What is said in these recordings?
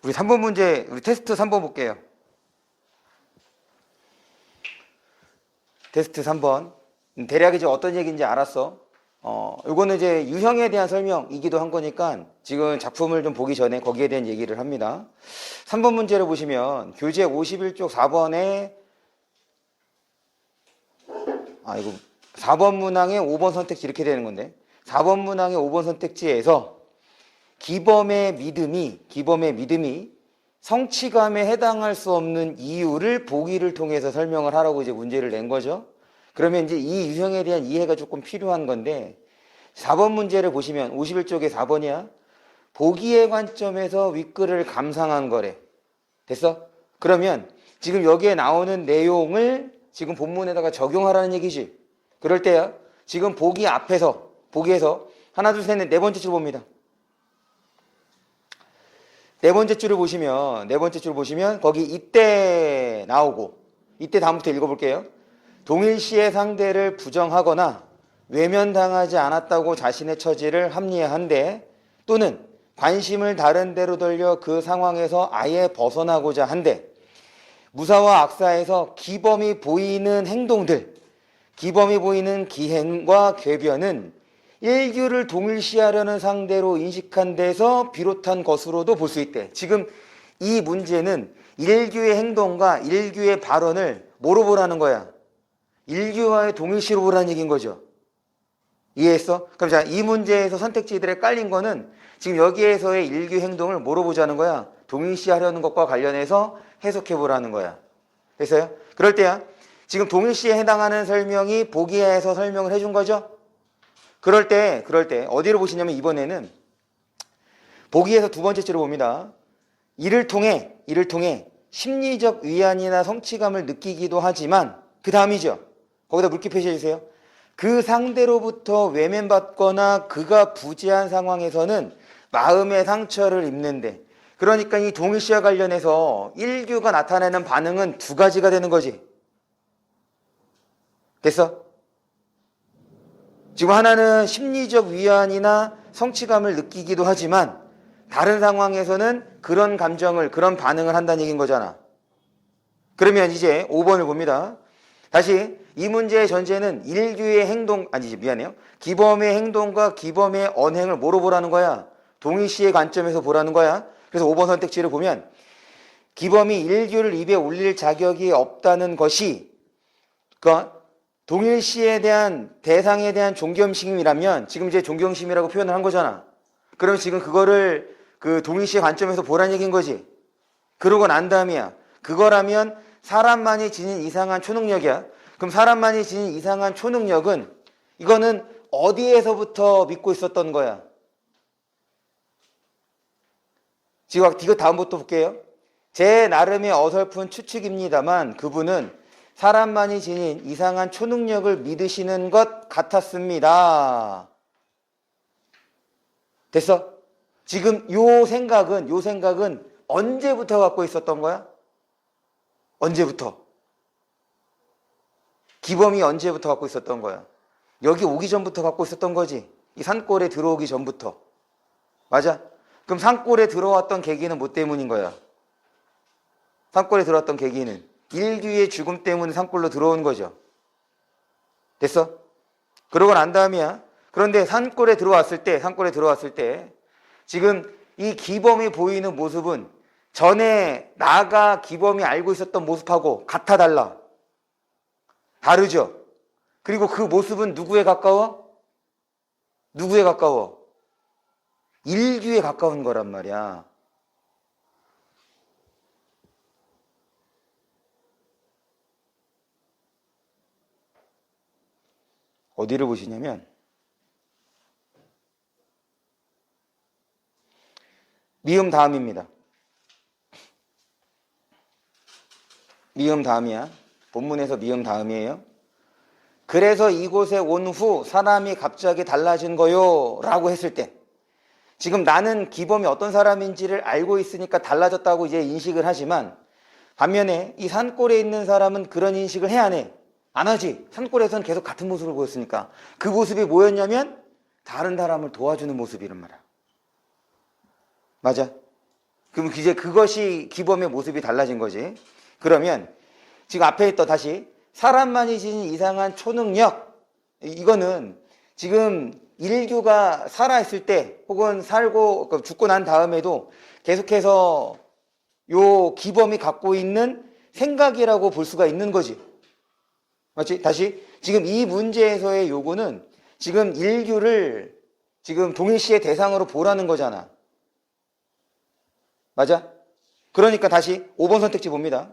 우리 3번 문제, 우리 테스트 3번 볼게요. 테스트 3번. 대략 이제 어떤 얘기인지 알았어. 요거는 이제 유형에 대한 설명이기도 한 거니까 지금 작품을 좀 보기 전에 거기에 대한 얘기를 합니다. 3번 문제를 보시면 교재 51쪽 4번에 이거 4번 문항의 5번 선택지 이렇게 되는 건데 4번 문항의 5번 선택지에서 기범의 믿음이 성취감에 해당할 수 없는 이유를 보기를 통해서 설명을 하라고 이제 문제를 낸 거죠. 그러면 이제 이 유형에 대한 이해가 조금 필요한 건데 4번 문제를 보시면 51쪽에 4번이야. 보기의 관점에서 윗글을 감상한 거래. 됐어? 그러면 지금 여기에 나오는 내용을 지금 본문에다가 적용하라는 얘기지. 그럴 때야 지금 보기에서 하나 둘 셋 넷 네 번째 줄 봅니다. 네 번째 줄을 보시면 거기 이때 나오고 이때 다음부터 읽어볼게요. 동일시의 상대를 부정하거나 외면당하지 않았다고 자신의 처지를 합리화한데 또는 관심을 다른 데로 돌려 그 상황에서 아예 벗어나고자 한데 무사와 악사에서 기범이 보이는 행동들, 기범이 보이는 기행과 궤변은 일규를 동일시하려는 상대로 인식한 데서 비롯한 것으로도 볼 수 있대. 지금 이 문제는 일규의 행동과 일규의 발언을 뭐로 보라는 거야? 일규와의 동일시로 보라는 얘기인 거죠. 이해했어? 그럼 자, 이 문제에서 선택지들에 깔린 거는 지금 여기에서의 일규 행동을 뭐로 보자는 거야? 동일시하려는 것과 관련해서 해석해 보라는 거야. 됐어요? 그럴 때야 지금 동일시에 해당하는 설명이 보기에서 설명을 해준 거죠? 그럴 때 어디를 보시냐면 이번에는 보기에서 두 번째 줄을 봅니다. 이를 통해 심리적 위안이나 성취감을 느끼기도 하지만 그 다음이죠. 거기다 물기 표시해 주세요. 그 상대로부터 외면받거나 그가 부재한 상황에서는 마음의 상처를 입는데 그러니까 이 동일시와 관련해서 일규가 나타내는 반응은 두 가지가 되는 거지. 됐어? 지금 하나는 심리적 위안이나 성취감을 느끼기도 하지만 다른 상황에서는 그런 감정을, 그런 반응을 한다는 얘기인 거잖아. 그러면 이제 5번을 봅니다. 다시 이 문제의 전제는 일규의 기범의 행동과 기범의 언행을 뭐로 보라는 거야? 동일시의 관점에서 보라는 거야. 그래서 5번 선택지를 보면 기범이 일규를 입에 올릴 자격이 없다는 것이 그러니까 동일시에 대한 대상에 대한 존경심이라면 지금 이제 존경심이라고 표현을 한 거잖아. 그럼 지금 그거를 그 동일시의 관점에서 보라는 얘기인 거지. 그러고 난 다음이야. 그거라면 사람만이 지닌 이상한 초능력이야. 그럼 사람만이 지닌 이상한 초능력은 이거는 어디에서부터 믿고 있었던 거야? 지금 이거 다음부터 볼게요. 제 나름의 어설픈 추측입니다만 그분은 사람만이 지닌 이상한 초능력을 믿으시는 것 같았습니다. 됐어? 지금 요 생각은 언제부터 갖고 있었던 거야? 언제부터? 기범이 언제부터 갖고 있었던 거야? 여기 오기 전부터 갖고 있었던 거지. 이 산골에 들어오기 전부터. 맞아? 그럼 산골에 들어왔던 계기는 뭐 때문인 거야? 산골에 들어왔던 계기는 일규의 죽음 때문에 산골로 들어온 거죠. 됐어? 그러고 난 다음이야. 그런데 산골에 들어왔을 때 지금 이 기범이 보이는 모습은 전에 나가 기범이 알고 있었던 모습하고 같아 달라. 다르죠? 그리고 그 모습은 누구에 가까워? 일규에 가까운 거란 말이야. 어디를 보시냐면 미음 다음입니다. 미음 다음이야. 본문에서 미음 다음이에요. 그래서 이곳에 온 후 사람이 갑자기 달라진 거요 라고 했을 때 지금 나는 기범이 어떤 사람인지를 알고 있으니까 달라졌다고 이제 인식을 하지만 반면에 이 산골에 있는 사람은 그런 인식을 해 안 해? 안 하지. 산골에서는 계속 같은 모습을 보였으니까. 그 모습이 뭐였냐면 다른 사람을 도와주는 모습이란 말이야. 맞아? 그럼 이제 그것이 기범의 모습이 달라진 거지. 그러면 지금 앞에 있던 다시 사람만이 지닌 이상한 초능력, 이거는 지금 인류가 살아있을 때 혹은 살고 죽고 난 다음에도 계속해서 요 기범이 갖고 있는 생각이라고 볼 수가 있는 거지. 맞지? 다시 지금 이 문제에서의 요구는 지금 인류를 지금 동일시의 대상으로 보라는 거잖아. 맞아? 그러니까 다시 5번 선택지 봅니다.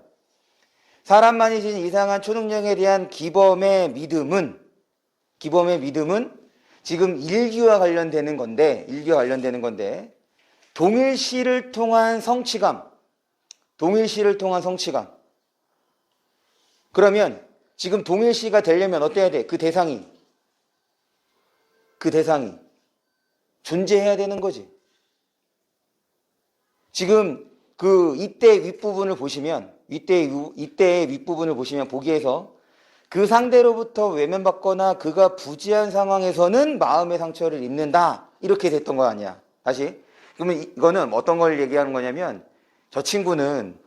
사람만이 지닌 이상한 초능력에 대한 기범의 믿음은 지금 인류와 관련되는 건데, 동일시를 통한 성취감. 그러면 지금 동일시가 되려면 어때야 돼? 그 대상이 존재해야 되는 거지. 지금 그 이때 윗부분을 보시면 이때의 윗부분을 보시면 보기에서 그 상대로부터 외면받거나 그가 부재한 상황에서는 마음의 상처를 입는다. 이렇게 됐던 거 아니야. 다시. 그러면 이거는 어떤 걸 얘기하는 거냐면 저 친구는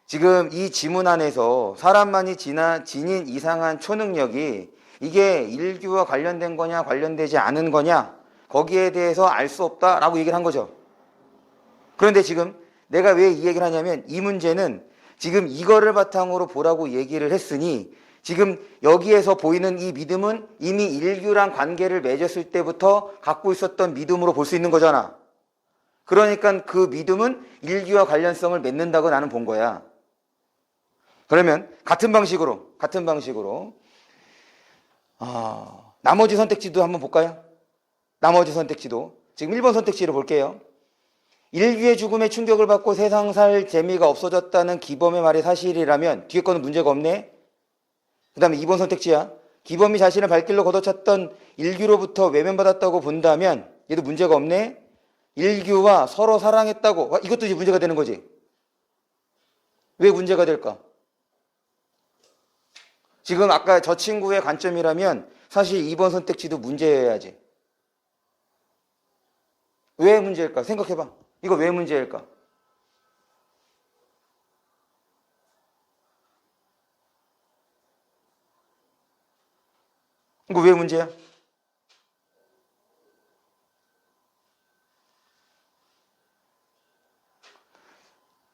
지금 이 지문 안에서 사람만이 지닌 이상한 초능력이 이게 인류와 관련된 거냐 관련되지 않은 거냐 거기에 대해서 알 수 없다라고 얘기를 한 거죠. 그런데 지금 내가 왜 이 얘기를 하냐면 이 문제는 지금 이거를 바탕으로 보라고 얘기를 했으니 지금 여기에서 보이는 이 믿음은 이미 인류랑 관계를 맺었을 때부터 갖고 있었던 믿음으로 볼 수 있는 거잖아. 그러니까 그 믿음은 인류와 관련성을 맺는다고 나는 본 거야. 그러면 같은 방식으로 나머지 선택지도 한번 볼까요? 나머지 선택지도 지금 1번 선택지를 볼게요. 인류의 죽음에 충격을 받고 세상 살 재미가 없어졌다는 기범의 말이 사실이라면 뒤에 거는 문제가 없네. 그 다음에 2번 선택지야. 기범이 자신을 발길로 걷어찼던 인류로부터 외면받았다고 본다면 얘도 문제가 없네. 인류와 서로 사랑했다고. 이것도 이제 문제가 되는 거지. 왜 문제가 될까? 지금 아까 저 친구의 관점이라면 사실 2번 선택지도 문제여야지. 왜 문제일까? 생각해봐. 이거 왜 문제일까? 이거 왜 문제야?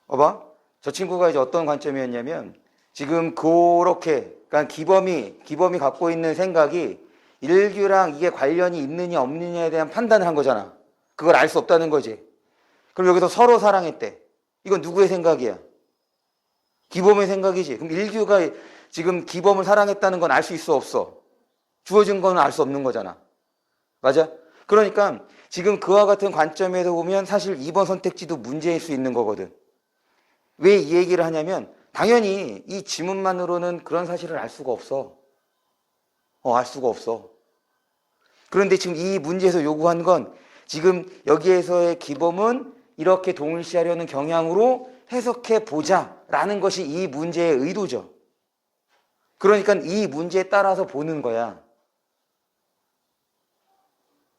봐봐. 저 친구가 이제 어떤 관점이었냐면 지금 그렇게 그러니까 기범이 갖고 있는 생각이 인류랑 이게 관련이 있느냐 없느냐에 대한 판단을 한 거잖아. 그걸 알 수 없다는 거지. 그럼 여기서 서로 사랑했대. 이건 누구의 생각이야? 기범의 생각이지. 그럼 인류가 지금 기범을 사랑했다는 건 알 수 있어 없어? 주어진 건 알 수 없는 거잖아. 맞아? 그러니까 지금 그와 같은 관점에서 보면 사실 2번 선택지도 문제일 수 있는 거거든. 왜 이 얘기를 하냐면 당연히 이 지문만으로는 그런 사실을 알 수가 없어. 알 수가 없어. 그런데 지금 이 문제에서 요구한 건 지금 여기에서의 기범은 이렇게 동일시하려는 경향으로 해석해 보자라는 것이 이 문제의 의도죠. 그러니까 이 문제에 따라서 보는 거야.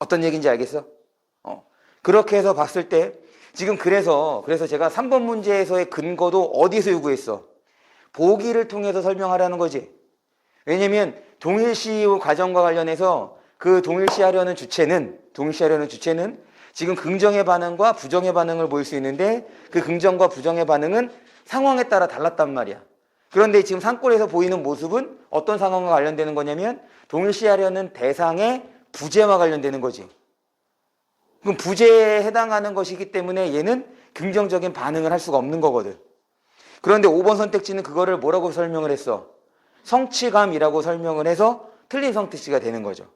어떤 얘기인지 알겠어? 그렇게 해서 봤을 때 지금 그래서 제가 3번 문제에서의 근거도 어디서 요구했어? 보기를 통해서 설명하라는 거지. 왜냐면 동일시 과정과 관련해서 그 동일시하려는 주체는 지금 긍정의 반응과 부정의 반응을 보일 수 있는데 그 긍정과 부정의 반응은 상황에 따라 달랐단 말이야. 그런데 지금 산골에서 보이는 모습은 어떤 상황과 관련되는 거냐면 동일시하려는 대상의 부재와 관련되는 거지. 그럼 부재에 해당하는 것이기 때문에 얘는 긍정적인 반응을 할 수가 없는 거거든. 그런데 5번 선택지는 그거를 뭐라고 설명을 했어? 성취감이라고 설명을 해서 틀린 선택지가 되는 거죠.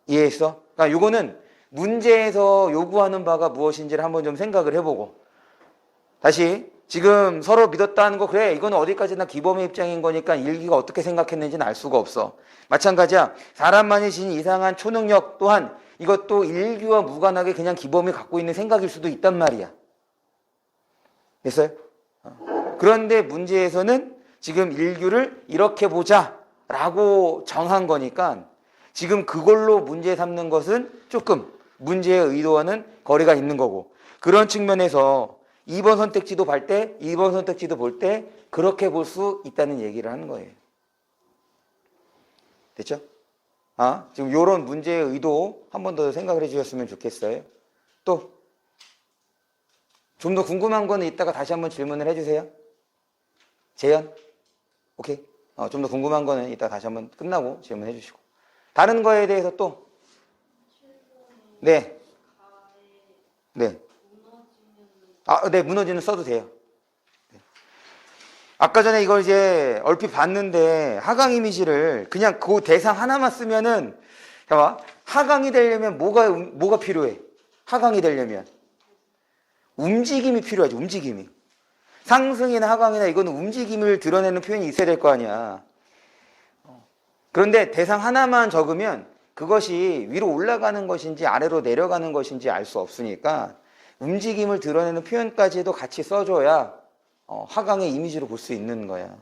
이해했어? 그러니까 이거는 문제에서 요구하는 바가 무엇인지를 한번 좀 생각을 해보고 다시 지금 서로 믿었다는 거 그래 이건 어디까지나 기범의 입장인 거니까 일기가 어떻게 생각했는지는 알 수가 없어. 마찬가지야. 사람만이 지닌 이상한 초능력 또한 이것도 일기와 무관하게 그냥 기범이 갖고 있는 생각일 수도 있단 말이야. 됐어요? 그런데 문제에서는 지금 일규를 이렇게 보자라고 정한 거니까 지금 그걸로 문제 삼는 것은 조금 문제의 의도와는 거리가 있는 거고, 그런 측면에서 2번 선택지도 볼 때, 2번 선택지도 볼 때 그렇게 볼 수 있다는 얘기를 하는 거예요. 됐죠? 지금 이런 문제의 의도 한 번 더 생각을 해주셨으면 좋겠어요. 또 좀 더 궁금한 거는 이따가 다시 한번 질문을 해주세요. 재현? 오케이. 좀 더 궁금한 거는 이따 다시 한번 끝나고 질문해 주시고. 다른 거에 대해서 또? 네. 네. 네, 무너지는 써도 돼요. 네. 아까 전에 이걸 이제 얼핏 봤는데 하강 이미지를 그냥 그 대상 하나만 쓰면은, 봐봐. 하강이 되려면 뭐가 필요해? 하강이 되려면 움직임이 필요하지. 움직임이. 상승이나 하강이나 이거는 움직임을 드러내는 표현이 있어야 될 거 아니야. 그런데 대상 하나만 적으면 그것이 위로 올라가는 것인지 아래로 내려가는 것인지 알 수 없으니까 움직임을 드러내는 표현까지도 같이 써줘야 하강의 이미지로 볼 수 있는 거야.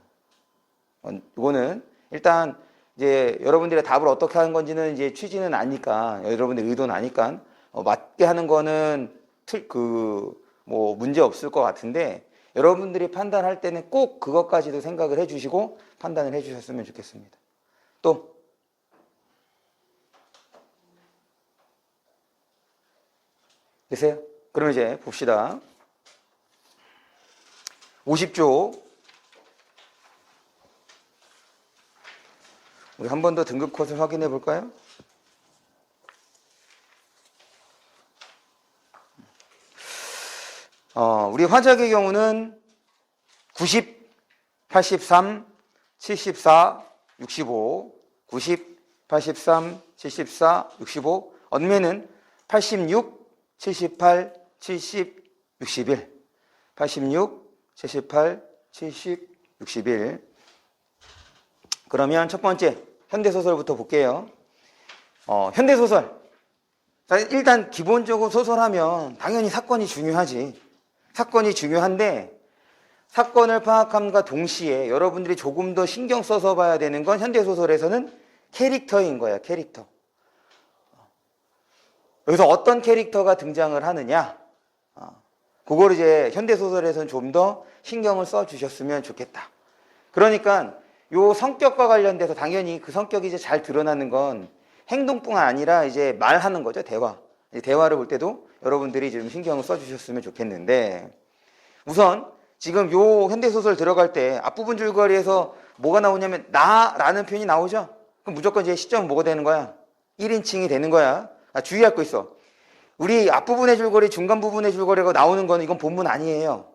이거는 일단 이제 여러분들의 답을 어떻게 하는 건지는 이제 취지는 아니까, 여러분들의 의도는 아니까 맞게 하는 거는 문제 없을 것 같은데, 여러분들이 판단할 때는 꼭 그것까지도 생각을 해주시고 판단을 해주셨으면 좋겠습니다. 또 되세요? 그럼 이제 봅시다. 50조 우리 한 번 더 등급 컷을 확인해 볼까요? 우리 화작의 경우는 90, 83, 74, 65, 90, 83, 74, 65, 언매는 86, 78, 70, 61, 86, 78, 70, 61. 그러면 첫 번째 현대소설부터 볼게요. 현대소설. 일단 기본적으로 소설하면 당연히 사건이 중요하지. 사건이 중요한데, 사건을 파악함과 동시에 여러분들이 조금 더 신경 써서 봐야 되는 건 현대소설에서는 캐릭터인 거야. 캐릭터. 여기서 어떤 캐릭터가 등장을 하느냐, 그걸 이제 현대소설에서는 좀 더 신경을 써 주셨으면 좋겠다. 그러니까 요 성격과 관련돼서 당연히 그 성격이 이제 잘 드러나는 건 행동뿐 아니라 이제 말하는 거죠. 대화를 볼 때도 여러분들이 좀 신경을 써 주셨으면 좋겠는데, 우선 지금 요 현대소설 들어갈 때 앞부분 줄거리에서 뭐가 나오냐면 나라는 표현이 나오죠. 그럼 무조건 이제 시점은 뭐가 되는 거야? 1인칭이 되는 거야. 주의할 거 있어. 우리 앞부분의 줄거리, 중간 부분의 줄거리가 나오는 거는 이건 본문 아니에요.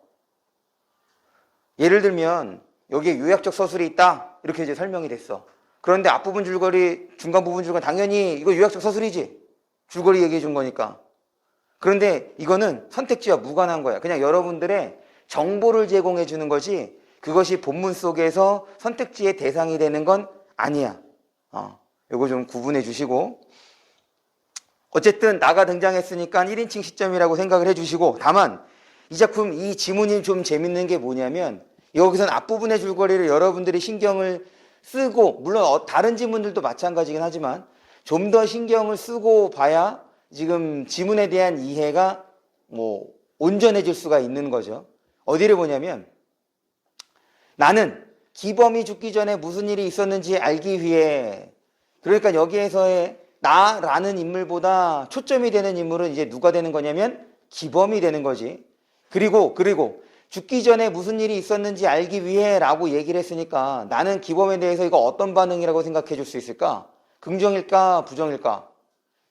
예를 들면 여기에 요약적 서술이 있다 이렇게 이제 설명이 됐어. 그런데 앞부분 줄거리, 중간 부분 줄거리 당연히 이거 요약적 서술이지. 줄거리 얘기해 준 거니까. 그런데 이거는 선택지와 무관한 거야. 그냥 여러분들의 정보를 제공해 주는 거지 그것이 본문 속에서 선택지의 대상이 되는 건 아니야. 이거 좀 구분해 주시고, 어쨌든 나가 등장했으니까 1인칭 시점이라고 생각을 해 주시고, 다만 이 작품 이 지문이 좀 재밌는 게 뭐냐면 여기서는 앞부분의 줄거리를 여러분들이 신경을 쓰고, 물론 다른 지문들도 마찬가지긴 하지만 좀 더 신경을 쓰고 봐야 지금 지문에 대한 이해가 온전해질 수가 있는 거죠. 어디를 보냐면, 나는 기범이 죽기 전에 무슨 일이 있었는지 알기 위해, 그러니까 여기에서의 나라는 인물보다 초점이 되는 인물은 이제 누가 되는 거냐면 기범이 되는 거지. 그리고 죽기 전에 무슨 일이 있었는지 알기 위해 라고 얘기를 했으니까 나는 기범에 대해서 이거 어떤 반응이라고 생각해 줄 수 있을까? 긍정일까? 부정일까?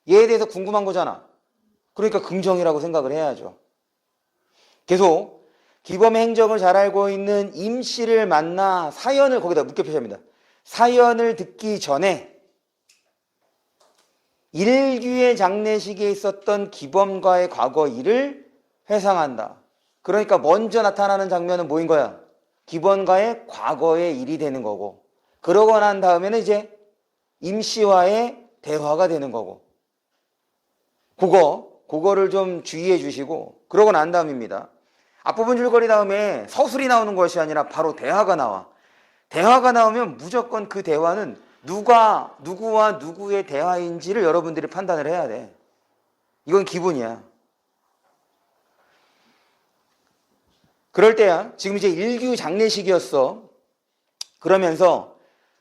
얘에 대해서 궁금한 거잖아. 그러니까 긍정이라고 생각을 해야죠. 계속 기범의 행적을 잘 알고 있는 임 씨를 만나 사연을 거기다 묶여 표시합니다. 사연을 듣기 전에 일규의 장례식에 있었던 기범과의 과거 일을 회상한다. 그러니까 먼저 나타나는 장면은 뭐인 거야? 기범과의 과거의 일이 되는 거고, 그러고 난 다음에는 이제 임 씨와의 대화가 되는 거고, 그거를 좀 주의해 주시고, 그러고 난 다음입니다. 앞부분 줄거리 다음에 서술이 나오는 것이 아니라 바로 대화가 나와. 대화가 나오면 무조건 그 대화는 누구와 누구의 대화인지를 여러분들이 판단을 해야 돼. 이건 기분이야. 그럴 때야. 지금 이제 일규 장례식이었어. 그러면서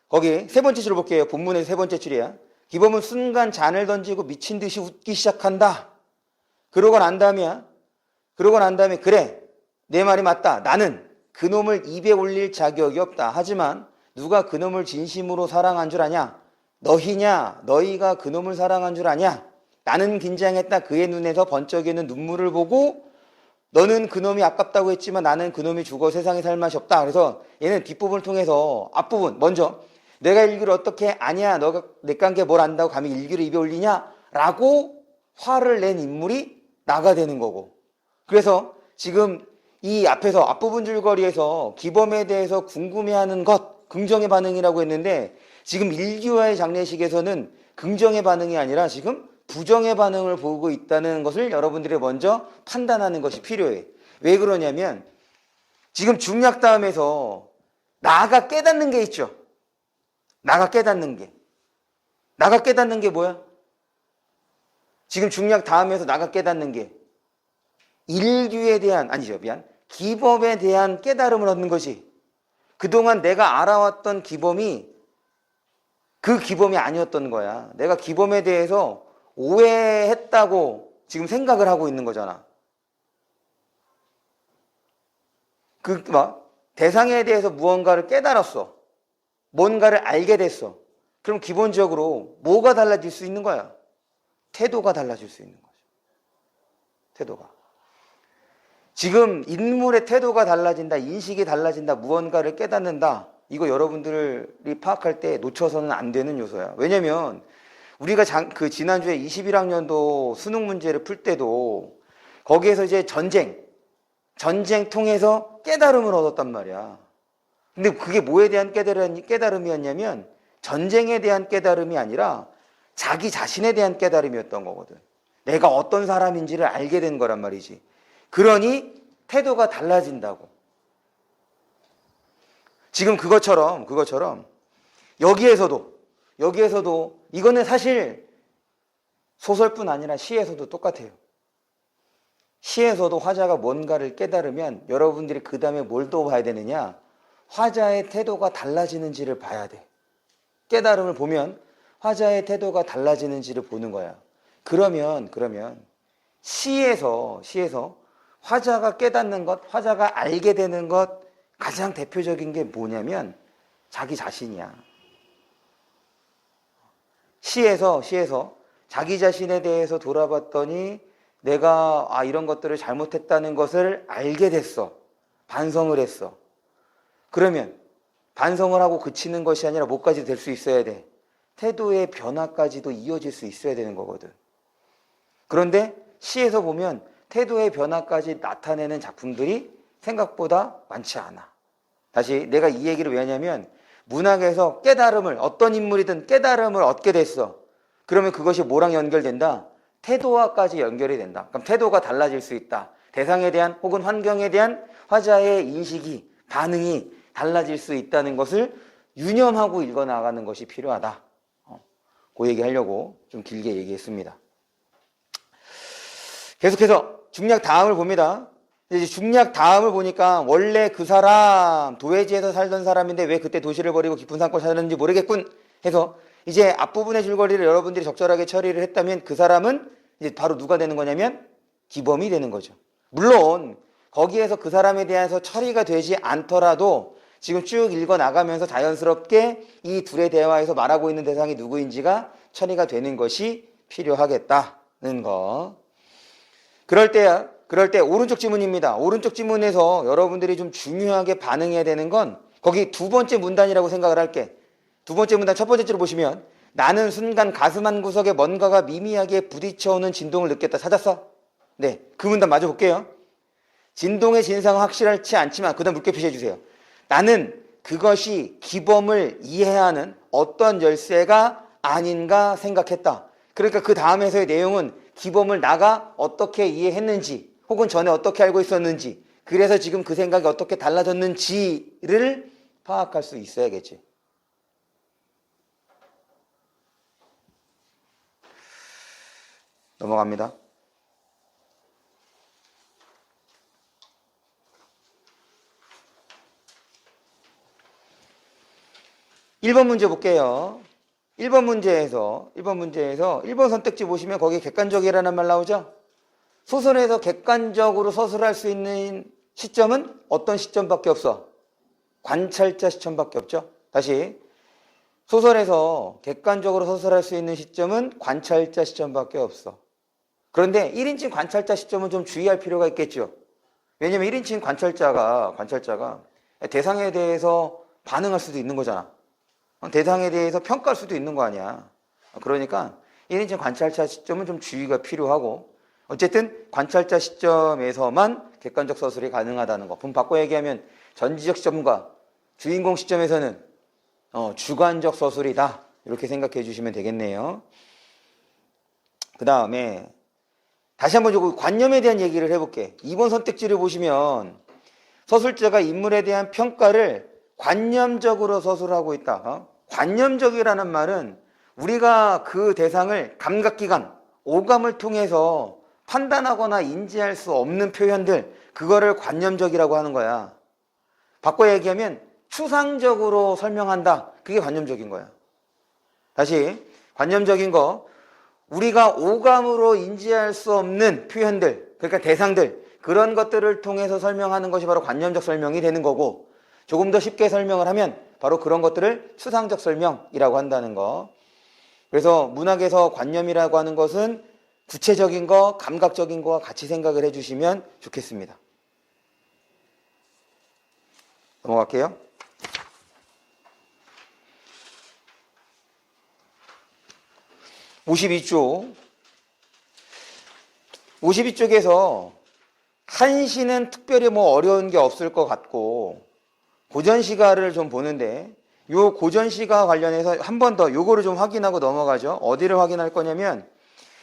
거기 세 번째 줄 볼게요. 본문의 세 번째 줄이야. 기범은 순간 잔을 던지고 미친 듯이 웃기 시작한다. 그러고 난 다음이야. 그러고 난 다음에 그래. 내 말이 맞다. 나는 그놈을 입에 올릴 자격이 없다. 하지만 누가 그놈을 진심으로 사랑한 줄 아냐? 너희냐? 너희가 그놈을 사랑한 줄 아냐? 나는 긴장했다. 그의 눈에서 번쩍이는 눈물을 보고 너는 그놈이 아깝다고 했지만 나는 그놈이 죽어 세상에 살 맛이 없다. 그래서 얘는 뒷부분을 통해서 앞부분 먼저 내가 일기를 어떻게 아냐? 너가 내 관계 뭘 안다고 감히 일기를 입에 올리냐? 라고 화를 낸 인물이 나가 되는 거고. 그래서 지금 이 앞에서 앞부분 줄거리에서 기범에 대해서 궁금해하는 것 긍정의 반응이라고 했는데 지금 일기와의 장례식에서는 긍정의 반응이 아니라 지금 부정의 반응을 보고 있다는 것을 여러분들이 먼저 판단하는 것이 필요해. 왜 그러냐면 지금 중약다음에서 나가 깨닫는 게 있죠. 나가 깨닫는 게. 나가 깨닫는 게 뭐야? 지금 중약 다음에서 나가 깨닫는 게 일규에 대한 아니죠 미안 기범에 대한 깨달음을 얻는 것이 그동안 내가 알아왔던 기범이 그 기범이 아니었던 거야. 내가 기범에 대해서 오해했다고 지금 생각을 하고 있는 거잖아. 대상에 대해서 무언가를 깨달았어. 뭔가를 알게 됐어. 그럼 기본적으로 뭐가 달라질 수 있는 거야? 태도가 달라질 수 있는 거죠. 태도가. 지금 인물의 태도가 달라진다, 인식이 달라진다, 무언가를 깨닫는다. 이거 여러분들이 파악할 때 놓쳐서는 안 되는 요소야. 왜냐면 우리가 지난주에 21학년도 수능 문제를 풀 때도 거기에서 이제 전쟁 통해서 깨달음을 얻었단 말이야. 근데 그게 뭐에 대한 깨달음이었냐면 전쟁에 대한 깨달음이 아니라 자기 자신에 대한 깨달음이었던 거거든. 내가 어떤 사람인지를 알게 된 거란 말이지. 그러니 태도가 달라진다고. 지금 그것처럼 여기에서도 이거는 사실 소설뿐 아니라 시에서도 똑같아요. 시에서도 화자가 뭔가를 깨달으면 여러분들이 그 다음에 뭘 또 봐야 되느냐? 화자의 태도가 달라지는지를 봐야 돼. 깨달음을 보면 화자의 태도가 달라지는지를 보는 거야. 그러면 시에서 화자가 깨닫는 것, 화자가 알게 되는 것 가장 대표적인 게 뭐냐면 자기 자신이야. 시에서 자기 자신에 대해서 돌아봤더니 내가 이런 것들을 잘못했다는 것을 알게 됐어. 반성을 했어. 그러면 반성을 하고 그치는 것이 아니라 뭐까지 될 수 있어야 돼? 태도의 변화까지도 이어질 수 있어야 되는 거거든. 그런데 시에서 보면 태도의 변화까지 나타내는 작품들이 생각보다 많지 않아. 다시 내가 이 얘기를 왜 하냐면 문학에서 깨달음을 어떤 인물이든 깨달음을 얻게 됐어. 그러면 그것이 뭐랑 연결된다? 태도와까지 연결이 된다. 그럼 태도가 달라질 수 있다. 대상에 대한 혹은 환경에 대한 화자의 인식이 반응이 달라질 수 있다는 것을 유념하고 읽어나가는 것이 필요하다. 그 얘기 하려고 좀 길게 얘기했습니다. 계속해서 중략 다음을 봅니다. 이제 중략 다음을 보니까 원래 그 사람 도회지에서 살던 사람인데 왜 그때 도시를 버리고 깊은 산골 살았는지 모르겠군 해서 이제 앞부분의 줄거리를 여러분들이 적절하게 처리를 했다면 그 사람은 이제 바로 누가 되는 거냐면 기범이 되는 거죠. 물론 거기에서 그 사람에 대해서 처리가 되지 않더라도 지금 쭉 읽어 나가면서 자연스럽게 이 둘의 대화에서 말하고 있는 대상이 누구인지가 처리가 되는 것이 필요하겠다는 거. 그럴 때 오른쪽 지문입니다. 오른쪽 지문에서 여러분들이 좀 중요하게 반응해야 되는 건 거기 두 번째 문단이라고 생각을 할게. 두 번째 문단 첫 번째 줄을 보시면 나는 순간 가슴 한 구석에 뭔가가 미미하게 부딪혀오는 진동을 느꼈다. 찾았어? 네, 그 문단 마저 볼게요. 진동의 진상은 확실하지 않지만 그 다음 물결 표시해 주세요. 나는 그것이 기범을 이해하는 어떤 열쇠가 아닌가 생각했다. 그러니까 그 다음에서의 내용은 기범을 나가 어떻게 이해했는지 혹은 전에 어떻게 알고 있었는지 그래서 지금 그 생각이 어떻게 달라졌는지를 파악할 수 있어야겠지. 넘어갑니다. 1번 문제 볼게요. 1번 문제에서 1번 선택지 보시면 거기 객관적이라는 말 나오죠? 소설에서 객관적으로 서술할 수 있는 시점은 어떤 시점밖에 없어? 관찰자 시점밖에 없죠? 다시, 소설에서 객관적으로 서술할 수 있는 시점은 관찰자 시점밖에 없어. 그런데 1인칭 관찰자 시점은 좀 주의할 필요가 있겠죠. 왜냐면 1인칭 관찰자가 대상에 대해서 반응할 수도 있는 거잖아. 대상에 대해서 평가할 수도 있는 거 아니야. 그러니까 1인칭 관찰자 시점은 좀 주의가 필요하고, 어쨌든 관찰자 시점에서만 객관적 서술이 가능하다는 거. 바꿔 얘기하면 전지적 시점과 주인공 시점에서는 주관적 서술이다. 이렇게 생각해 주시면 되겠네요. 그 다음에 다시 한번 요 관념에 대한 얘기를 해볼게. 2번 선택지를 보시면 서술자가 인물에 대한 평가를 관념적으로 서술하고 있다. 관념적이라는 말은 우리가 그 대상을 감각기관, 오감을 통해서 판단하거나 인지할 수 없는 표현들, 그거를 관념적이라고 하는 거야. 바꿔 얘기하면 추상적으로 설명한다. 그게 관념적인 거야. 다시, 관념적인 거, 우리가 오감으로 인지할 수 없는 표현들, 그러니까 대상들, 그런 것들을 통해서 설명하는 것이 바로 관념적 설명이 되는 거고, 조금 더 쉽게 설명을 하면 바로 그런 것들을 추상적 설명이라고 한다는 거. 그래서 문학에서 관념이라고 하는 것은 구체적인 거, 감각적인 거와 같이 생각을 해주시면 좋겠습니다. 넘어갈게요. (52쪽) 52쪽에서 한시는 특별히 어려운 게 없을 것 같고, 고전시가를 좀 보는데, 요 고전시가 관련해서 한 번 더 요거를 좀 확인하고 넘어가죠. 어디를 확인할 거냐면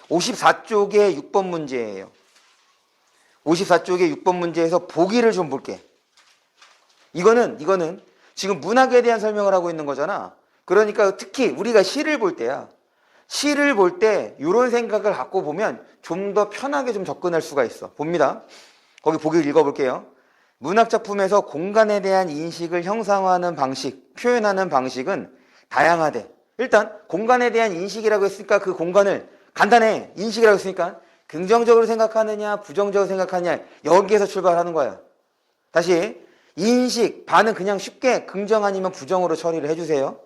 54쪽의 6번 문제예요. 54쪽의 6번 문제에서 보기를 좀 볼게. 이거는 지금 문학에 대한 설명을 하고 있는 거잖아. 그러니까 특히 우리가 시를 볼 때야. 시를 볼 때 이런 생각을 갖고 보면 좀 더 편하게 좀 접근할 수가 있어. 봅니다. 거기 보기를 읽어볼게요. 문학 작품에서 공간에 대한 인식을 형상화하는 방식, 표현하는 방식은 다양하대. 일단 공간에 대한 인식이라고 했으니까 그 공간을 간단해. 인식이라고 했으니까 긍정적으로 생각하느냐 부정적으로 생각하느냐, 여기에서 출발하는 거야. 다시, 인식, 반은 그냥 쉽게 긍정 아니면 부정으로 처리를 해주세요.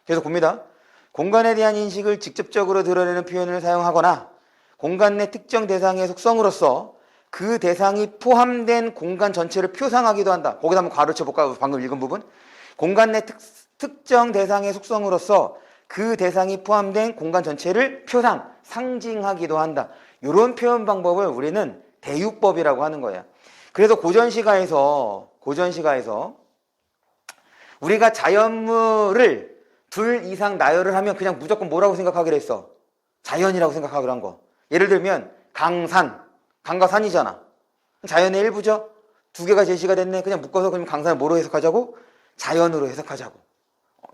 그래서 봅니다. 공간에 대한 인식을 직접적으로 드러내는 표현을 사용하거나 공간 내 특정 대상의 속성으로서 그 대상이 포함된 공간 전체를 표상하기도 한다. 거기다 한번 괄호 쳐볼까요? 방금 읽은 부분. 공간 내 특정 대상의 속성으로서 그 대상이 포함된 공간 전체를 표상, 상징하기도 한다. 이런 표현 방법을 우리는 대유법이라고 하는 거야. 그래서 고전시가에서 우리가 자연물을 둘 이상 나열을 하면 그냥 무조건 뭐라고 생각하기로 했어? 자연이라고 생각하기로 한 거. 예를 들면 강과 산이잖아. 자연의 일부죠. 두 개가 제시가 됐네. 그냥 묶어서 그럼 강산을 뭐로 해석하자고? 자연으로 해석하자고.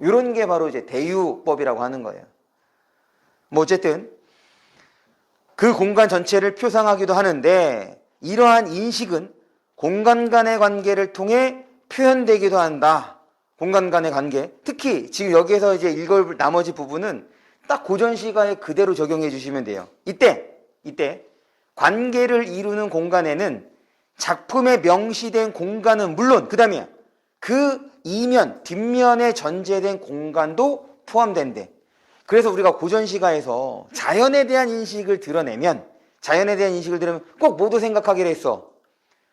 이런 게 바로 이제 대유법이라고 하는 거예요. 어쨌든 그 공간 전체를 표상하기도 하는데, 이러한 인식은 공간 간의 관계를 통해 표현되기도 한다. 공간 간의 관계. 특히 지금 여기에서 이제 읽을 나머지 부분은 딱 고전시가에 그대로 적용해 주시면 돼요. 이때 관계를 이루는 공간에는 작품에 명시된 공간은 물론 그 다음에 그 이면, 뒷면에 전제된 공간도 포함된대. 그래서 우리가 고전시가에서 자연에 대한 인식을 드러내면 꼭 뭐도 생각하기로 했어?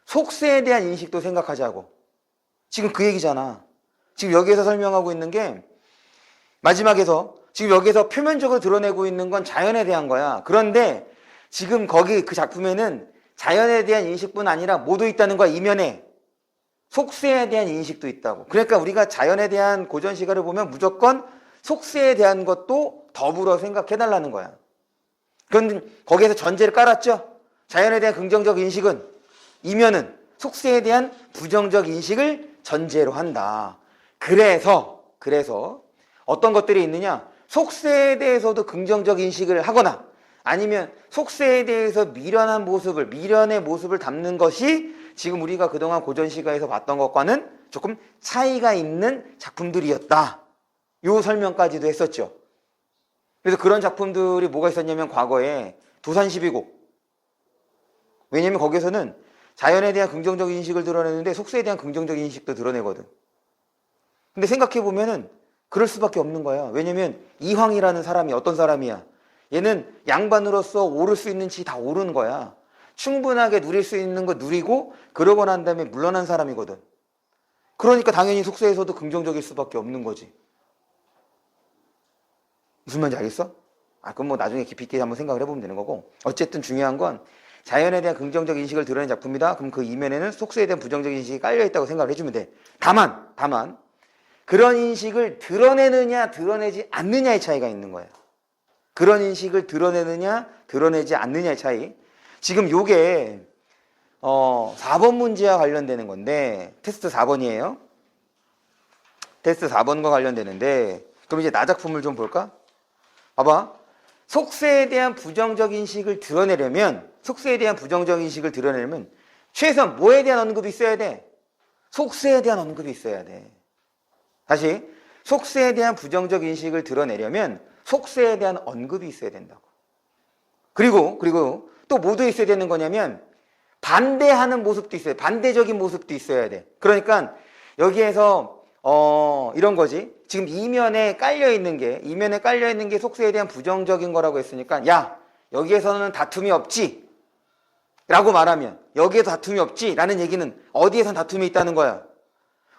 속세에 대한 인식도 생각하자고. 지금 그 얘기잖아. 지금 여기에서 설명하고 있는 게 마지막에서 지금 여기에서 표면적으로 드러내고 있는 건 자연에 대한 거야. 그런데 지금 거기 그 작품에는 자연에 대한 인식뿐 아니라 뭐도 있다는 거야. 이면에 속세에 대한 인식도 있다고. 그러니까 우리가 자연에 대한 고전시가를 보면 무조건 속세에 대한 것도 더불어 생각해달라는 거야. 그런데 거기에서 전제를 깔았죠. 자연에 대한 긍정적 인식은 이면은 속세에 대한 부정적 인식을 전제로 한다. 그래서 어떤 것들이 있느냐? 속세에 대해서도 긍정적 인식을 하거나 아니면 속세에 대해서 미련의 모습을 담는 것이 지금 우리가 그동안 고전시가에서 봤던 것과는 조금 차이가 있는 작품들이었다. 요 설명까지도 했었죠. 그래서 그런 작품들이 뭐가 있었냐면 과거에 도산12국. 왜냐면 거기서는 자연에 대한 긍정적인 인식을 드러내는데 속세에 대한 긍정적인 인식도 드러내거든. 근데 생각해보면은 그럴 수밖에 없는 거야. 왜냐면 이황이라는 사람이 어떤 사람이야? 얘는 양반으로서 오를 수 있는 지 다 오른 거야. 충분하게 누릴 수 있는 거 누리고 그러고 난 다음에 물러난 사람이거든. 그러니까 당연히 속세에서도 긍정적일 수밖에 없는 거지. 무슨 말인지 알겠어? 그럼 뭐 나중에 깊이 있게 한번 생각을 해보면 되는 거고. 어쨌든 중요한 건 자연에 대한 긍정적 인식을 드러낸 작품이다. 그럼 그 이면에는 속세에 대한 부정적 인식이 깔려있다고 생각을 해주면 돼. 다만 그런 인식을 드러내느냐 드러내지 않느냐의 차이가 있는 거예요. 그런 인식을 드러내느냐 드러내지 않느냐의 차이. 지금 요게 4번 문제와 관련되는 건데 테스트 4번이에요. 테스트 4번과 관련되는데 그럼 이제 나 작품을 좀 볼까? 봐봐. 속세에 대한 부정적 인식을 드러내려면 최소한 뭐에 대한 언급이 있어야 돼? 속세에 대한 언급이 있어야 돼. 다시 속세에 대한 부정적 인식을 드러내려면 속세에 대한 언급이 있어야 된다고. 그리고 또 뭐도 있어야 되는 거냐면 반대하는 모습도 있어요. 반대적인 모습도 있어야 돼. 그러니까 여기에서 이런 거지. 지금 이면에 깔려 있는 게 속세에 대한 부정적인 거라고 했으니까 야, 여기에서는 다툼이 없지. 라고 말하면 여기에서 다툼이 없지. 라는 얘기는 어디에선 다툼이 있다는 거야?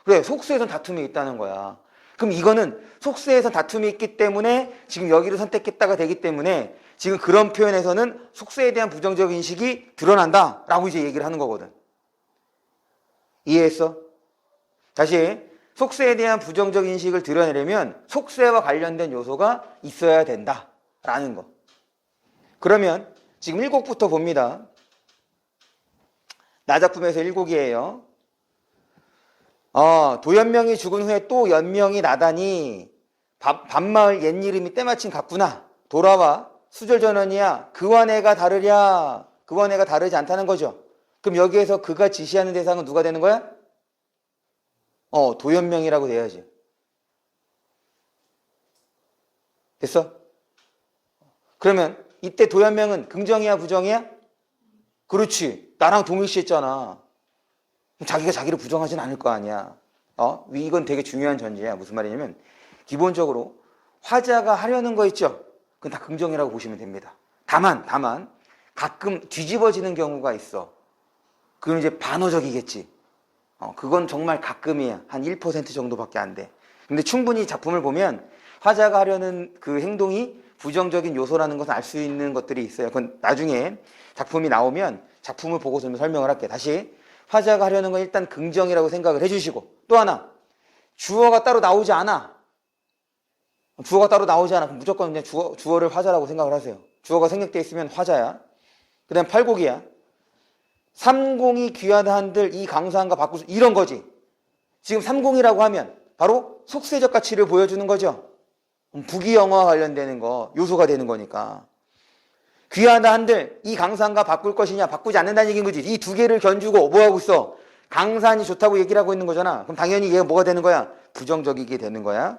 그래, 속세에선 다툼이 있다는 거야. 그럼 이거는 속세에선 다툼이 있기 때문에 지금 여기를 선택했다가 되기 때문에 지금 그런 표현에서는 속세에 대한 부정적 인식이 드러난다 라고 이제 얘기를 하는 거거든. 이해했어? 다시 속세에 대한 부정적 인식을 드러내려면 속세와 관련된 요소가 있어야 된다 라는 거. 그러면 지금 1곡부터 봅니다. 나 작품에서 1곡이에요. 도연명이 죽은 후에 또 연명이 나다니 밤마을 옛 이름이 때마침 같구나. 돌아와 수절전원이야. 그와 내가 다르랴. 그와 내가 다르지 않다는 거죠. 그럼 여기에서 그가 지시하는 대상은 누가 되는 거야? 도연명이라고 돼야지. 됐어? 그러면 이때 도연명은 긍정이야 부정이야? 그렇지. 나랑 동일시했잖아. 자기가 자기를 부정하진 않을 거 아니야. 이건 되게 중요한 전제야. 무슨 말이냐면 기본적으로 화자가 하려는 거 있죠? 그건 다 긍정이라고 보시면 됩니다. 다만 가끔 뒤집어지는 경우가 있어. 그건 이제 반어적이겠지. 그건 정말 가끔이야. 한 1% 정도밖에 안 돼. 근데 충분히 작품을 보면 화자가 하려는 그 행동이 부정적인 요소라는 것을 알 수 있는 것들이 있어요. 그건 나중에 작품이 나오면 작품을 보고 좀 설명을 할게. 다시 화자가 하려는 건 일단 긍정이라고 생각을 해주시고 또 하나 주어가 따로 나오지 않아. 그럼 무조건 그냥 주어를 화자라고 생각을 하세요. 주어가 생략되어 있으면 화자야. 그 다음 8곡이야. 삼공이 귀하다 한들 이 강사한가 바꿀 수 이런 거지. 지금 삼공이라고 하면 바로 속세적 가치를 보여주는 거죠. 부기영어와 관련되는 거 요소가 되는 거니까. 귀하다 한들 이 강산과 바꿀 것이냐 바꾸지 않는다는 얘기인 거지. 이 두 개를 견주고 뭐하고 있어? 강산이 좋다고 얘기를 하고 있는 거잖아. 그럼 당연히 얘가 뭐가 되는 거야? 부정적이게 되는 거야.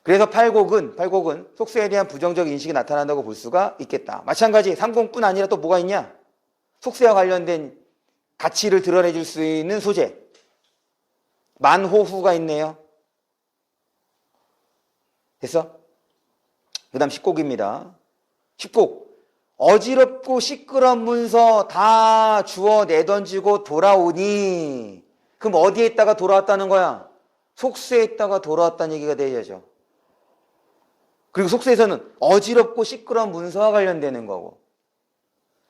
그래서 8곡은 속세에 대한 부정적 인식이 나타난다고 볼 수가 있겠다. 마찬가지 3곡뿐 아니라 또 뭐가 있냐? 속세와 관련된 가치를 드러내줄 수 있는 소재. 만호후가 있네요. 됐어? 그 다음 10곡입니다. 10곡. 어지럽고 시끄러운 문서 다 주워 내던지고 돌아오니. 그럼 어디에 있다가 돌아왔다는 거야? 속세에 있다가 돌아왔다는 얘기가 되야죠. 그리고 속세에서는 어지럽고 시끄러운 문서와 관련되는 거고.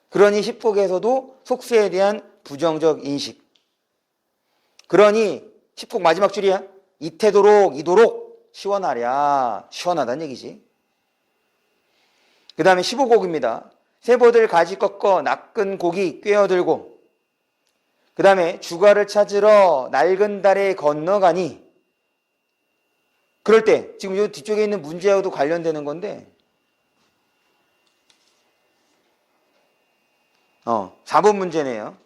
그러니 10곡에서도 속세에 대한 부정적 인식. 그러니 10곡 마지막 줄이야. 이도록 시원하랴. 시원하다는 얘기지. 그 다음에 15곡입니다. 세보들 가지 꺾어 낚은 고기 꿰어들고 그 다음에 주가를 찾으러 낡은 달에 건너가니 그럴 때 지금 이 뒤쪽에 있는 문제하고도 관련되는 건데 4번 문제네요.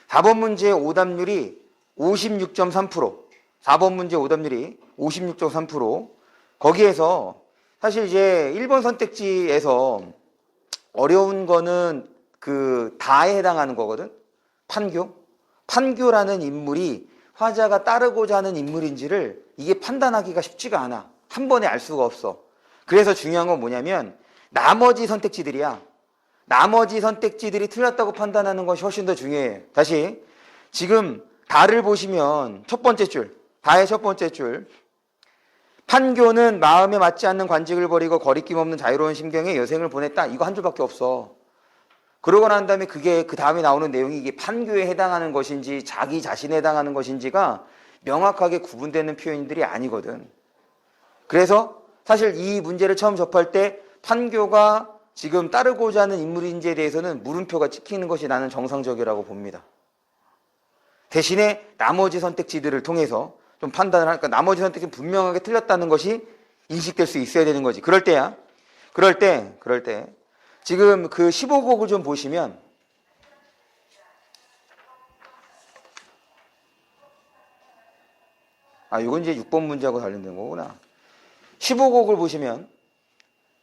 4번 문제의 오답률이 56.3%. 4번 문제 오답률이 56.3%. 거기에서 사실 이제 1번 선택지에서 어려운 거는 그 다에 해당하는 거거든. 판교. 판교라는 인물이 화자가 따르고자 하는 인물인지를 이게 판단하기가 쉽지가 않아. 한 번에 알 수가 없어. 그래서 중요한 건 뭐냐면 나머지 선택지들이야. 나머지 선택지들이 틀렸다고 판단하는 것이 훨씬 더 중요해. 다시 지금 다를 보시면 첫 번째 줄, 다의 첫 번째 줄, 판교는 마음에 맞지 않는 관직을 버리고 거리낌 없는 자유로운 심경에 여생을 보냈다. 이거 한 줄밖에 없어. 그러고 난 다음에 그게 그 다음에 나오는 내용이 이게 판교에 해당하는 것인지 자기 자신에 해당하는 것인지가 명확하게 구분되는 표현들이 아니거든. 그래서 사실 이 문제를 처음 접할 때 판교가 지금 따르고자 하는 인물인지에 대해서는 물음표가 찍히는 것이 나는 정상적이라고 봅니다. 대신에 나머지 선택지들을 통해서 좀 판단을 하니까 나머지 선택지는 분명하게 틀렸다는 것이 인식될 수 있어야 되는 거지. 그럴 때야. 그럴 때 지금 그 15곡을 좀 보시면 이건 이제 6번 문제하고 관련된 거구나. 15곡을 보시면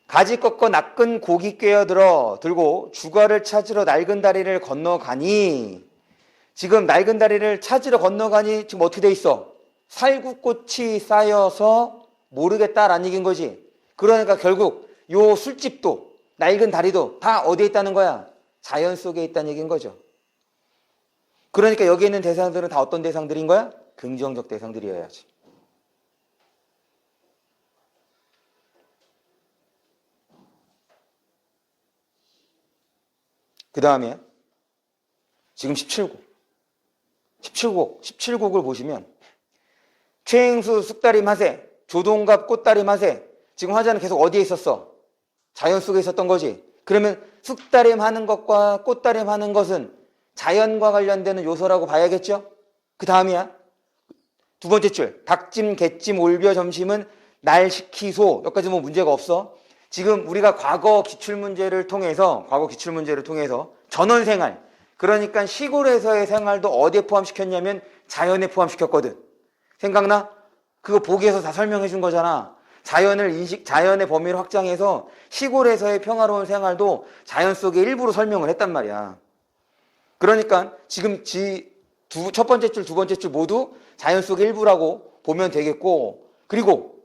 가지 꺾어 낚은 고기 들고 주가를 찾으러 낡은 다리를 건너가니, 지금 낡은 다리를 찾으러 건너가니 지금 어떻게 돼 있어? 살구꽃이 쌓여서 모르겠다라는 얘기인 거지. 그러니까 결국 요 술집도 낡은 다리도 다 어디에 있다는 거야? 자연 속에 있다는 얘기인 거죠. 그러니까 여기 있는 대상들은 다 어떤 대상들인 거야? 긍정적 대상들이어야지. 그 다음에 지금 17곡을 보시면 최행수 쑥다리 마세, 조동갑 꽃다리 마세. 지금 화자는 계속 어디에 있었어? 자연 속에 있었던 거지. 그러면 쑥다림 하는 것과 꽃다림 하는 것은 자연과 관련되는 요소라고 봐야겠죠? 그 다음이야. 두 번째 줄, 닭찜, 개찜, 올벼, 점심은 날 시키소. 여기까지 뭐 문제가 없어. 지금 우리가 과거 기출문제를 통해서 전원생활, 그러니까 시골에서의 생활도 어디에 포함시켰냐면 자연에 포함시켰거든. 생각나? 그거 보기에서 다 설명해 준 거잖아. 자연의 범위를 확장해서 시골에서의 평화로운 생활도 자연 속의 일부로 설명을 했단 말이야. 그러니까 지금 첫 번째 줄, 두 번째 줄 모두 자연 속의 일부라고 보면 되겠고, 그리고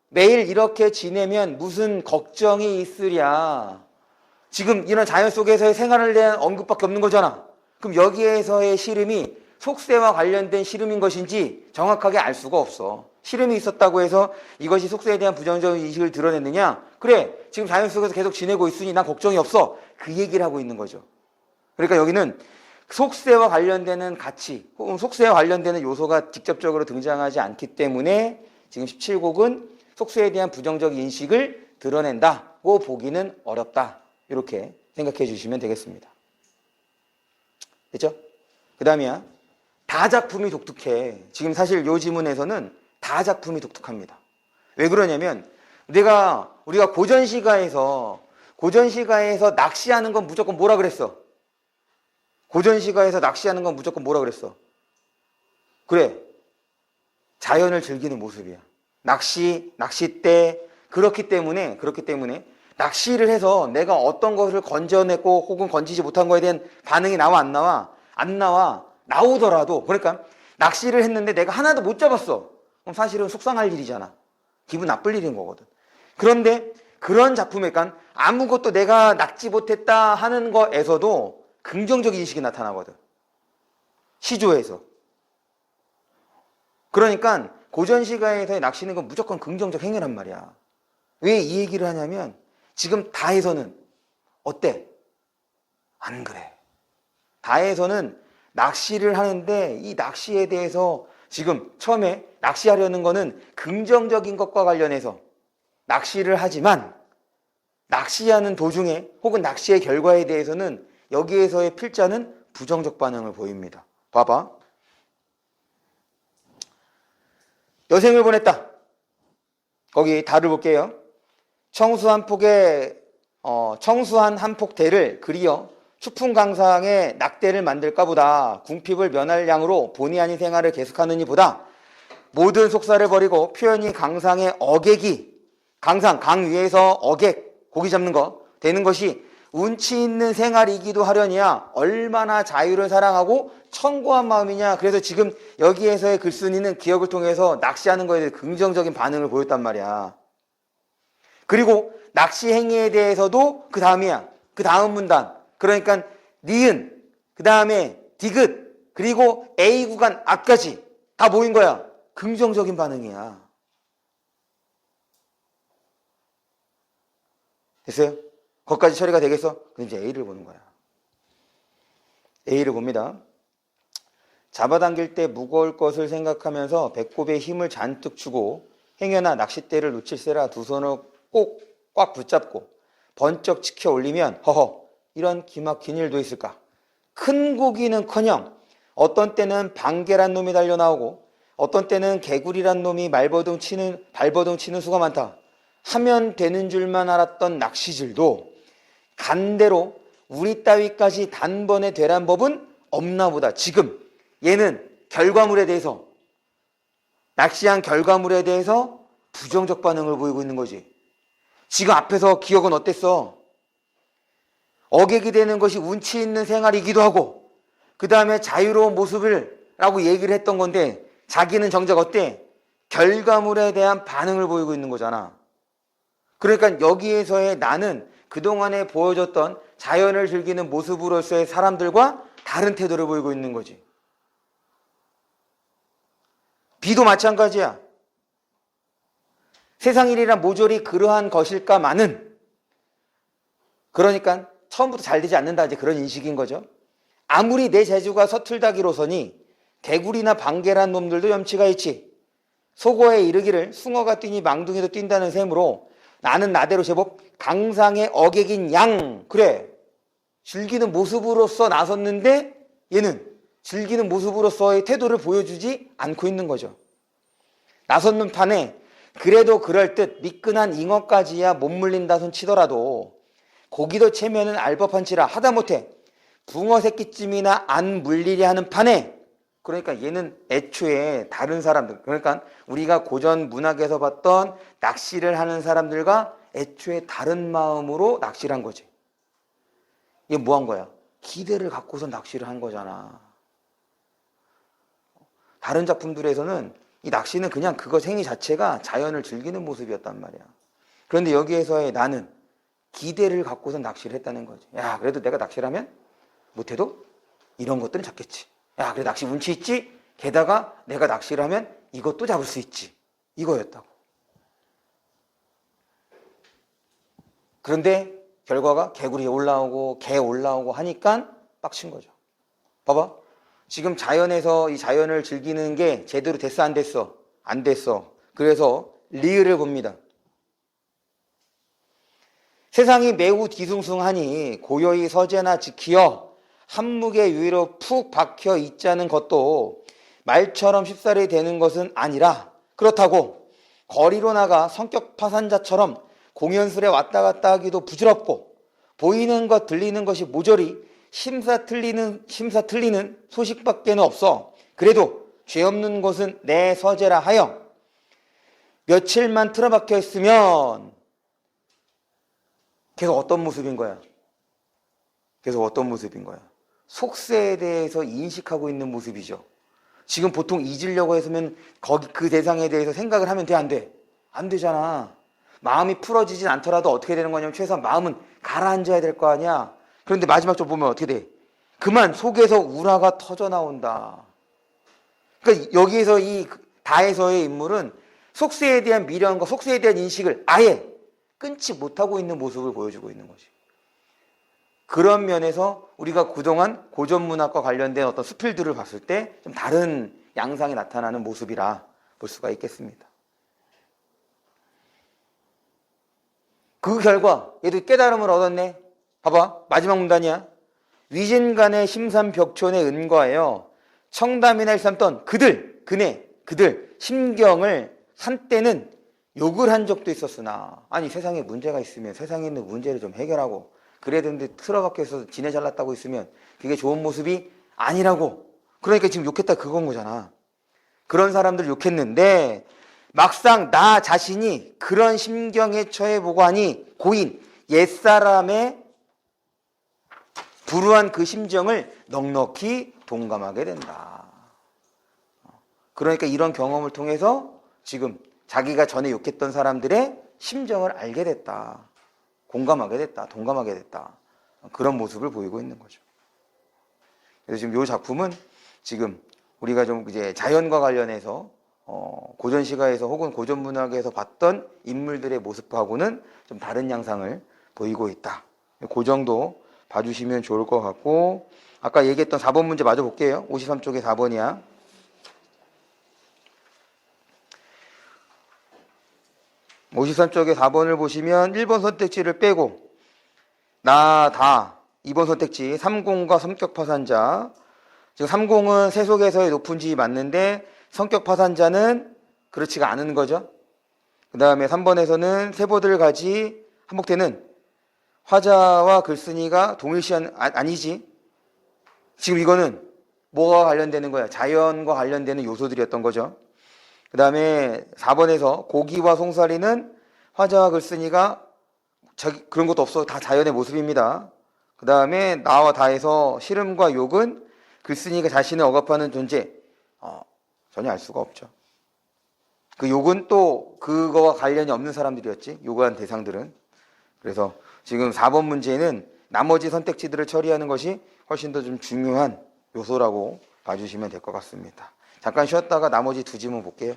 매일 이렇게 지내면 무슨 걱정이 있으랴. 지금 이런 자연 속에서의 생활에 대한 언급밖에 없는 거잖아. 그럼 여기에서의 시름이 속세와 관련된 시름인 것인지 정확하게 알 수가 없어. 시름이 있었다고 해서 이것이 속세에 대한 부정적인 인식을 드러냈느냐? 그래, 지금 자연 속에서 계속 지내고 있으니 난 걱정이 없어. 그 얘기를 하고 있는 거죠. 그러니까 여기는 속세와 관련되는 가치 혹은 속세와 관련되는 요소가 직접적으로 등장하지 않기 때문에 지금 17곡은 속세에 대한 부정적 인식을 드러낸다고 보기는 어렵다. 이렇게 생각해 주시면 되겠습니다. 됐죠? 그 다음이야. 다 작품이 독특해. 지금 사실 이 지문에서는 다 작품이 독특합니다. 왜 그러냐면 우리가 고전시가에서 낚시하는 건 무조건 뭐라 그랬어? 고전시가에서 낚시하는 건 무조건 뭐라 그랬어? 그래, 자연을 즐기는 모습이야. 낚싯대. 그렇기 때문에 낚시를 해서 내가 어떤 것을 건져내고 혹은 건지지 못한 거에 대한 반응이 나와 안 나와? 안 나와. 나오더라도, 그러니까 낚시를 했는데 내가 하나도 못 잡았어. 그럼 사실은 속상할 일이잖아. 기분 나쁠 일인 거거든. 그런데 그런 작품에, 그러니까 아무것도 내가 낚지 못했다 하는 거에서도 긍정적인 인식이 나타나거든. 시조에서. 그러니까 고전시가에서의 낚시는 건 무조건 긍정적 행위란 말이야. 왜 이 얘기를 하냐면 지금 다에서는 어때? 안 그래. 다에서는 낚시를 하는데 이 낚시에 대해서 지금 처음에 낚시하려는 거는 긍정적인 것과 관련해서 낚시를 하지만 낚시하는 도중에 혹은 낚시의 결과에 대해서는 여기에서의 필자는 부정적 반응을 보입니다. 봐봐. 여생을 보냈다. 거기 다를 볼게요. 청수한 한 폭대를 그리어 추풍 강상에 낙대를 만들까 보다 궁핍을 면할 양으로 본의 아닌 생활을 계속하느니 보다 모든 속사를 버리고 표현이 강상의 어객이 강상, 강 위에서 어객, 고기 잡는 거 되는 것이 운치 있는 생활이기도 하려니야 얼마나 자유를 사랑하고 청고한 마음이냐. 그래서 지금 여기에서의 글쓴이는 기억을 통해서 낚시하는 거에 대해 긍정적인 반응을 보였단 말이야. 그리고 낚시 행위에 대해서도 그 다음이야. 그 다음 문단. 그러니까 니은, 그 다음에 디귿, 그리고 A 구간 앞까지 다 모인 거야. 긍정적인 반응이야. 됐어요? 거기까지 처리가 되겠어? 그럼 이제 A를 보는 거야. A를 봅니다. 잡아당길 때 무거울 것을 생각하면서 배꼽에 힘을 잔뜩 주고 행여나 낚싯대를 놓칠세라 두 손을 꼭 꽉 붙잡고 번쩍 치켜 올리면 허허 이런 기막힌 일도 있을까. 큰 고기는커녕 어떤 때는 방개란 놈이 달려나오고 어떤 때는 개구리란 놈이 발버둥 치는 수가 많다. 하면 되는 줄만 알았던 낚시질도 간대로 우리 따위까지 단번에 되란 법은 없나 보다. 지금 얘는 결과물에 대해서, 낚시한 결과물에 대해서 부정적 반응을 보이고 있는 거지. 지금 앞에서 기억은 어땠어? 어객이 되는 것이 운치 있는 생활이기도 하고 그 다음에 자유로운 모습을 라고 얘기를 했던 건데 자기는 정작 어때? 결과물에 대한 반응을 보이고 있는 거잖아. 그러니까 여기에서의 나는 그동안에 보여줬던 자연을 즐기는 모습으로서의 사람들과 다른 태도를 보이고 있는 거지. B도 마찬가지야. 세상 일이란 모조리 그러한 것일까마는, 그러니까 처음부터 잘 되지 않는다 이제 그런 인식인 거죠. 아무리 내 재주가 서툴다기로서니 개구리나 방개란 놈들도 염치가 있지. 속어에 이르기를 숭어가 뛰니 망둥이도 뛴다는 셈으로 나는 나대로 제법 강상의 어객인 양, 그래 즐기는 모습으로서 나섰는데 얘는 즐기는 모습으로서의 태도를 보여주지 않고 있는 거죠. 나섰는 판에 그래도 그럴듯 미끈한 잉어까지야 못 물린다 손 치더라도 고기도 채면은 알법한치라 하다못해 붕어 새끼쯤이나 안 물리려 하는 판에, 그러니까 얘는 애초에 다른 사람들, 그러니까 우리가 고전 문학에서 봤던 낚시를 하는 사람들과 애초에 다른 마음으로 낚시를 한 거지. 이게 뭐 한 거야? 기대를 갖고서 낚시를 한 거잖아. 다른 작품들에서는 이 낚시는 그냥 그것 행위 자체가 자연을 즐기는 모습이었단 말이야. 그런데 여기에서의 나는 기대를 갖고서 낚시를 했다는 거지. 야, 그래도 내가 낚시를 하면 못해도 이런 것들은 잡겠지. 야, 그래 낚시 운치 있지? 게다가 내가 낚시를 하면 이것도 잡을 수 있지. 이거였다고. 그런데 결과가 개구리 올라오고 개 올라오고 하니까 빡친 거죠. 봐봐. 지금 자연에서 이 자연을 즐기는 게 제대로 됐어 안 됐어? 안 됐어. 그래서 리을을 봅니다. 세상이 매우 뒤숭숭하니 고요히 서재나 지키어 한묵의 위로 푹 박혀 있자는 것도 말처럼 쉽사리 되는 것은 아니라, 그렇다고 거리로 나가 성격 파산자처럼 공연술에 왔다 갔다 하기도 부질없고 보이는 것 들리는 것이 모조리 심사 틀리는 소식밖에는 없어. 그래도 죄 없는 곳은 내 서재라 하여 며칠만 틀어박혀 있으면 계속 어떤 모습인 거야? 계속 어떤 모습인 거야? 속세에 대해서 인식하고 있는 모습이죠. 지금 보통 잊으려고 했으면 거기 그 대상에 대해서 생각을 하면 돼, 안 돼? 안 되잖아. 마음이 풀어지진 않더라도 어떻게 되는 거냐면 최소한 마음은 가라앉아야 될 거 아니야. 그런데 마지막 쪽 보면 어떻게 돼? 그만 속에서 우라가 터져 나온다. 그러니까 여기에서 이 다에서의 인물은 속세에 대한 미련과 속세에 대한 인식을 아예 끊지 못하고 있는 모습을 보여주고 있는 거지. 그런 면에서 우리가 그동안 고전문학과 관련된 어떤 수필들을 봤을 때 좀 다른 양상이 나타나는 모습이라 볼 수가 있겠습니다. 그 결과 얘도 깨달음을 얻었네. 봐봐, 마지막 문단이야. 위진간의 심산벽촌에 은거하여 청담이나 일삼던 그들 심경을 한때는 욕을 한 적도 있었으나, 아니 세상에 문제가 있으면 세상에 있는 문제를 좀 해결하고 그래야 되는데 틀어박혀 있어서 지네 잘났다고 있으면 그게 좋은 모습이 아니라고. 그러니까 지금 욕했다 그건 거잖아. 그런 사람들 욕했는데 막상 나 자신이 그런 심경에 처해보고 하니 고인, 옛사람의 불우한 그 심정을 넉넉히 동감하게 된다. 그러니까 이런 경험을 통해서 지금 자기가 전에 욕했던 사람들의 심정을 알게 됐다. 공감하게 됐다. 동감하게 됐다. 그런 모습을 보이고 있는 거죠. 그래서 지금 이 작품은 지금 우리가 좀 이제 자연과 관련해서 고전 시가에서 혹은 고전 문학에서 봤던 인물들의 모습하고는 좀 다른 양상을 보이고 있다. 그 정도 봐주시면 좋을 것 같고, 아까 얘기했던 4번 문제 마저 볼게요. 53쪽에 4번이야. (53쪽에) 4번을 보시면 1번 선택지를 빼고 나, 다 2번 선택지 3공과 성격 파산자. 지금 3공은 세속에서의 높은 지위 맞는데 성격 파산자는 그렇지가 않은 거죠. 그 다음에 3번에서는 세보들 가지 한복태는 화자와 글쓴이가 동일시 아니지. 지금 이거는 뭐가 관련되는 거야? 자연과 관련되는 요소들이었던 거죠. 그 다음에 4번에서 고기와 송사리는 화자와 글쓴이가 그런 것도 없어. 다 자연의 모습입니다. 그 다음에 나와 다에서 시름과 욕은 글쓴이가 자신을 억압하는 존재. 전혀 알 수가 없죠. 그 욕은 또 그거와 관련이 없는 사람들이었지. 욕한 대상들은. 그래서 지금 4번 문제는 나머지 선택지들을 처리하는 것이 훨씬 더 좀 중요한 요소라고 봐주시면 될 것 같습니다. 잠깐 쉬었다가 나머지 두 지문 볼게요.